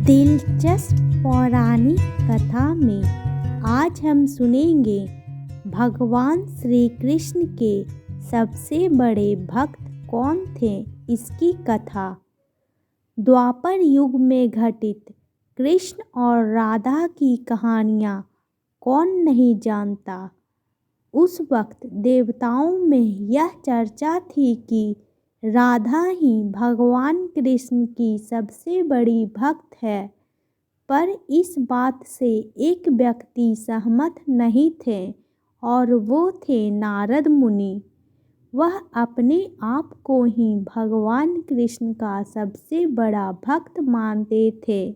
दिलचस्प पौराणिक कथा में आज हम सुनेंगे भगवान श्री कृष्ण के सबसे बड़े भक्त कौन थे। इसकी कथा द्वापर युग में घटित कृष्ण और राधा की कहानियाँ कौन नहीं जानता। उस वक्त देवताओं में यह चर्चा थी कि राधा ही भगवान कृष्ण की सबसे बड़ी भक्त है, पर इस बात से एक व्यक्ति सहमत नहीं थे और वो थे नारद मुनि। वह अपने आप को ही भगवान कृष्ण का सबसे बड़ा भक्त मानते थे,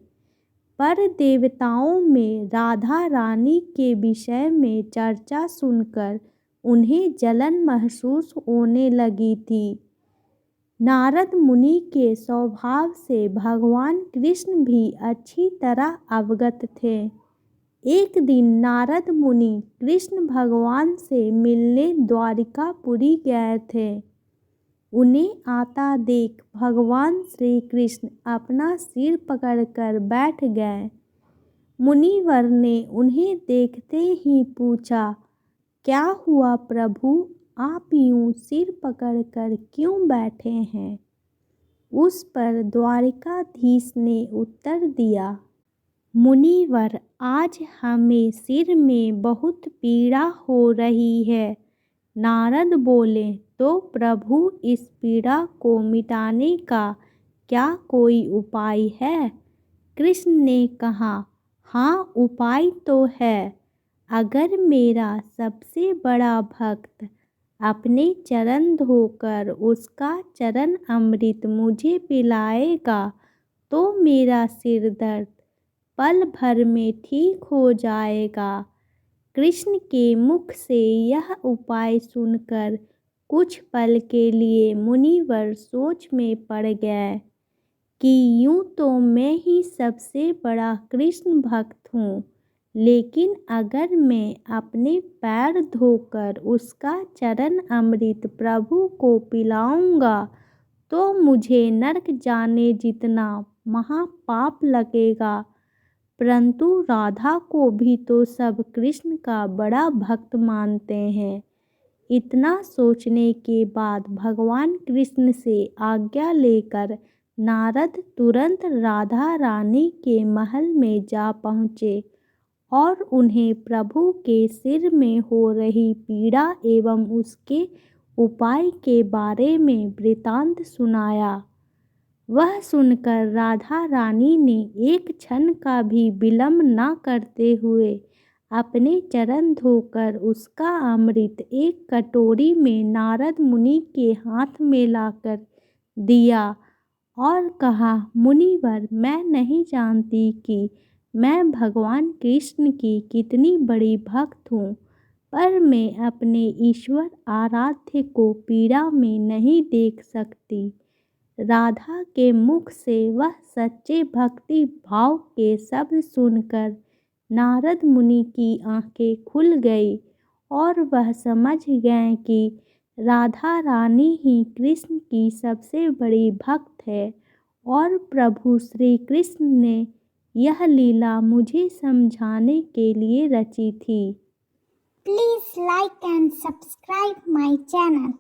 पर देवताओं में राधा रानी के विषय में चर्चा सुनकर उन्हें जलन महसूस होने लगी थी। नारद मुनि के स्वभाव से भगवान कृष्ण भी अच्छी तरह अवगत थे। एक दिन नारद मुनि कृष्ण भगवान से मिलने द्वारिकापुरी गए थे। उन्हें आता देख भगवान श्री कृष्ण अपना सिर पकड़कर बैठ गए। मुनिवर ने उन्हें देखते ही पूछा, क्या हुआ प्रभु, आप यूं सिर पकड़कर क्यों बैठे हैं। उस पर द्वारिकाधीश ने उत्तर दिया, मुनिवर, आज हमें सिर में बहुत पीड़ा हो रही है। नारद बोले, तो प्रभु इस पीड़ा को मिटाने का क्या कोई उपाय है। कृष्ण ने कहा, हाँ, उपाय तो है। अगर मेरा सबसे बड़ा भक्त अपने चरण धोकर उसका चरण अमृत मुझे पिलाएगा तो मेरा सिर दर्द पल भर में ठीक हो जाएगा। कृष्ण के मुख से यह उपाय सुनकर कुछ पल के लिए मुनिवर सोच में पड़ गए कि यूं तो मैं ही सबसे बड़ा कृष्ण भक्त हूँ, लेकिन अगर मैं अपने पैर धोकर उसका चरण अमृत प्रभु को पिलाऊंगा तो मुझे नरक जाने जितना महापाप लगेगा। परंतु राधा को भी तो सब कृष्ण का बड़ा भक्त मानते हैं। इतना सोचने के बाद भगवान कृष्ण से आज्ञा लेकर नारद तुरंत राधा रानी के महल में जा पहुँचे और उन्हें प्रभु के सिर में हो रही पीड़ा एवं उसके उपाय के बारे में वृतांत सुनाया। वह सुनकर राधा रानी ने एक क्षण का भी विलंब न करते हुए अपने चरण धोकर उसका अमृत एक कटोरी में नारद मुनि के हाथ में लाकर दिया और कहा, मुनिवर, मैं नहीं जानती कि मैं भगवान कृष्ण की कितनी बड़ी भक्त हूँ, पर मैं अपने ईश्वर आराध्य को पीड़ा में नहीं देख सकती। राधा के मुख से वह सच्चे भक्ति भाव के शब्द सुनकर नारद मुनि की आंखें खुल गई और वह समझ गए कि राधा रानी ही कृष्ण की सबसे बड़ी भक्त है और प्रभु श्री कृष्ण ने यह लीला मुझे समझाने के लिए रची थी। Please like and subscribe my channel.